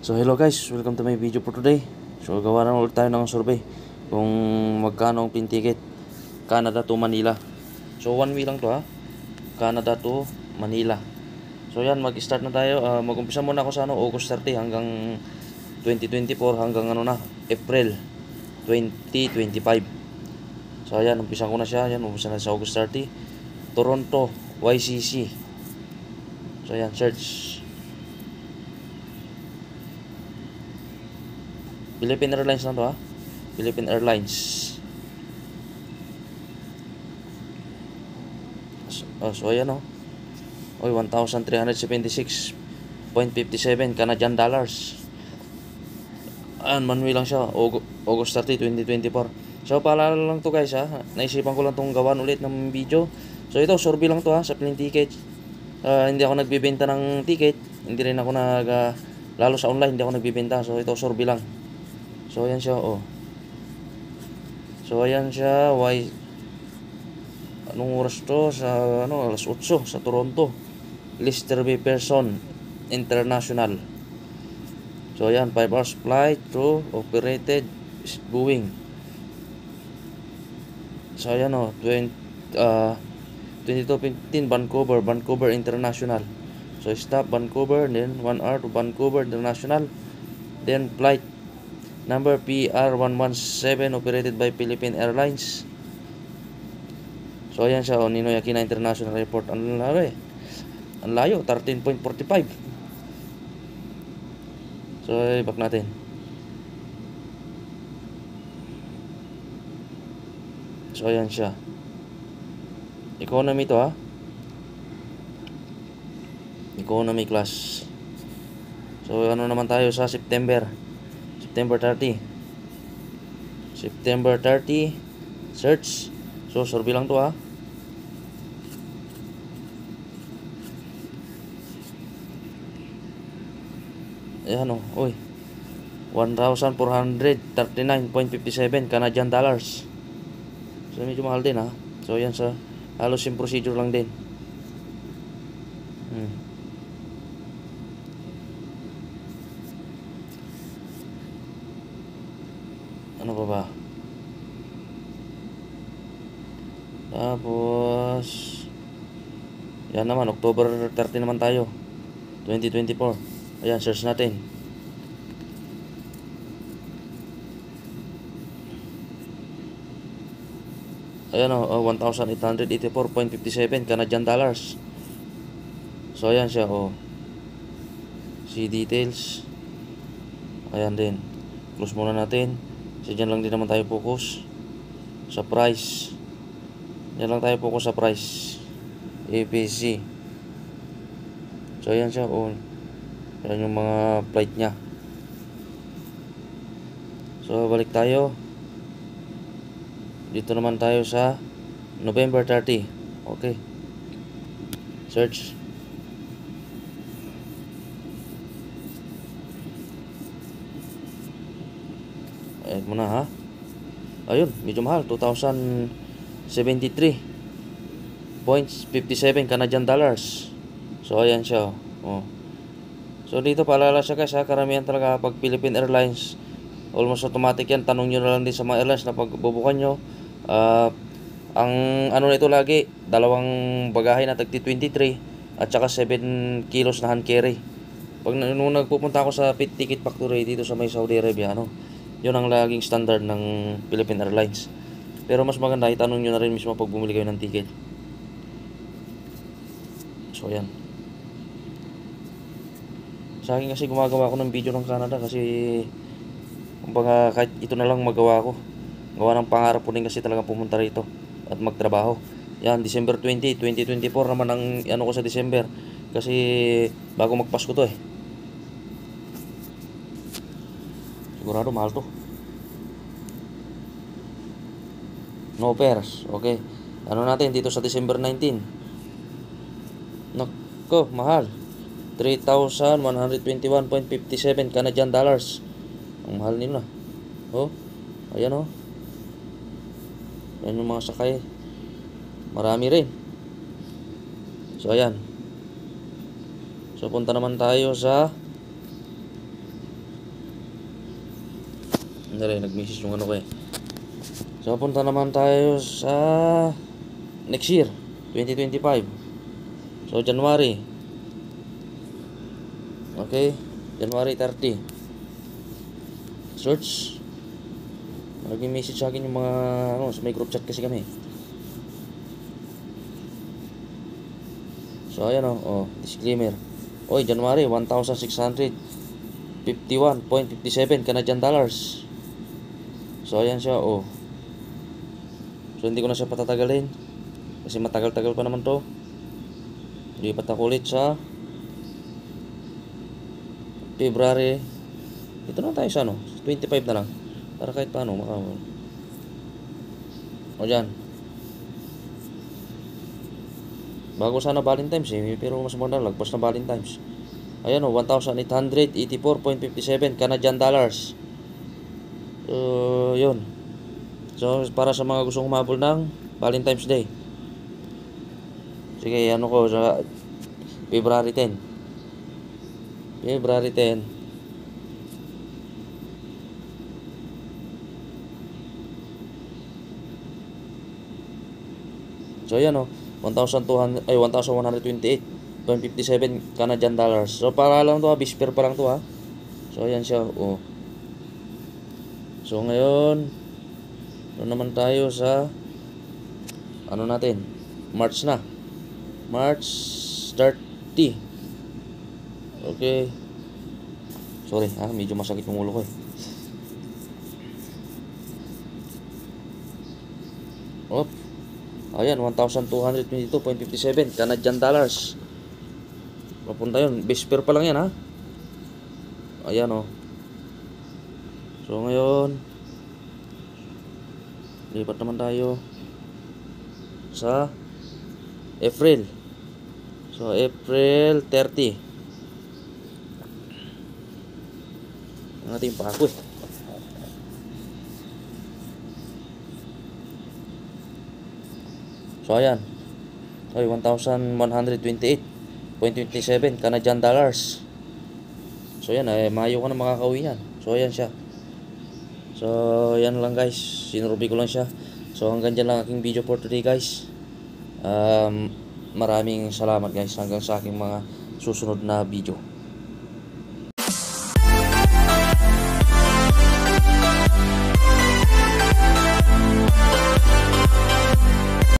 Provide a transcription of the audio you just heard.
So hello guys, welcome to my video for today. So gawa na ulit tayo ng survey kung magkano ang plane ticket Canada to Manila. So one way lang to ha, Canada to Manila. So yan, mag-start na tayo. Mag-umpisa muna ako sa August 30 hanggang 2024 hanggang April 2025. So ayan, umpisa ko na siya. Yan, umpisa na sa August 30. Toronto, YCC. So ayan, search. Philippine Airlines lang to ha. Philippine Airlines. So ayan o. Oy, 1,376.57 Canadian dollars. Ayan, manuwi lang siya. August 30, 2024. So paalala lang to guys ha. Naisipan ko lang tong gawan ulit ng video. So ito, survey lang to ha sa plane ticket. Hindi ako nagbibenta ng ticket. Hindi rin ako lalo sa online, hindi ako nagbibenta. So ito, survey lang. So ayan siya, oh. So ayan siya, anong oras to? Sa alas 8 sa Toronto. Lester B. Pearson International. So ayan, 5 hours flight through operated Boeing. So ayan oh, 22:15 Vancouver International. So stop Vancouver, then 1 hour to Vancouver International. Then flight number PR117 operated by Philippine Airlines. So ayan siya, Ninoy Aquino International Airport. Ang layo, 13.45. So back natin. So ayan siya. Economy to ha. Economy class. So ano naman tayo sa September 30. Search. So survey lang to ha. Ayan o, oy. 1,439.57 Canadian dollars. So medyo mahal din ha. So yan sa halos yung procedure lang din. Ano pa ba? Tapos yan naman, October 30 naman tayo, 2024. Ayan, search natin. Ayan o, 1,884.57 Canadian dollars. So ayan siya o. See details. Ayan din. Close muna natin. So dyan lang din naman tayo focus sa price. Dyan lang tayo focus sa price. APC. So ayan siya o. Ayan yung mga flight nya. So balik tayo. Dito naman tayo sa November 30. Okay. Search. Ayan muna ha. Ayun, medyo mahal, 2,073.57 Canadian dollars. So ayan siya oh. So dito paalala siya guys ha, karamihan talaga pag Philippine Airlines, almost automatic yan. Tanong nyo na lang din sa mga airlines na pag bubukan nyo. Ang ano nito lagi, dalawang bagahe na tagti 23 at saka 7 kilos na hand carry. Nung nagpupunta ako sa Ticket Factory dito sa may Saudi Arabia, yun ang laging standard ng Philippine Airlines. Pero mas maganda, itanong nyo na rin mismo pag bumili kayo ng ticket. So yan. Sa akin kasi gumagawa ako ng video ng Canada kasi kumbaga kahit ito na lang magawa ko. Gawa ng pangarap ko din kasi talagang pumunta rito at magtrabaho. Yan, December 20, 2024 naman ang ano ko sa December. Kasi bago magpasko to eh. Sigurado mahal to. No fares. Okay. Ano natin dito sa December 19? Nako, mahal. 3,121.57 Canadian dollars. Ang mahal nila. Oh. Ayan oh. Ayan yung mga sakay. Marami rin. So ayan. So punta naman tayo sa Hindi rin, nag-message yung ano ko eh. So, punta naman tayo sa next year, 2025. So, January. Okay, January 30. Search. Nag-message sa akin yung mga, ano, sa may group chat kasi kami. So, ayan oh, disclaimer. Oy, January, 1,651.57 Canadian dollars. So, ayan siya, oh. So, hindi ko na siya patatagalin. Kasi matagal-tagal pa naman to. Lipat ako ulit sa February. Ito na tayo sa ano, 25 na lang. Para kahit paano, makawal. O, dyan. Bago sana Valentine's eh, pero mas maganda lagpas na Valentine's. Ayan o, 1,884.57 Canadian dollars. So, yun. So, para sa mga gustong humabol ng Valentine's Day. Sige, ano ko sa February 10. February 10. So, ayan o. 1,128.57 Canadian dollars. So, para lang to ha. Bisper pa lang to ha. So, ayan siya. Oh. So, ngayon, doon naman tayo sa ano natin. March na. March 30. Okay. Sorry ha. Medyo masakit yung ulo ko eh. Op. Ayan, 1,222.57 Canadian dollars. Papunta yun. Bisper pa lang yan ha. Ayan o. So ngayon, lipat naman tayo sa April. So April 30. Ang ating pako eh. So ayan. Okay, 1,128.27 Canadian dollars. So ayan, Mayo ko na makakauwi yan. So ayan siya. So ayan lang guys. Sinurubi ko lang siya. So hanggang dyan lang aking video for today guys. Maraming salamat guys hanggang sa aking mga susunod na video.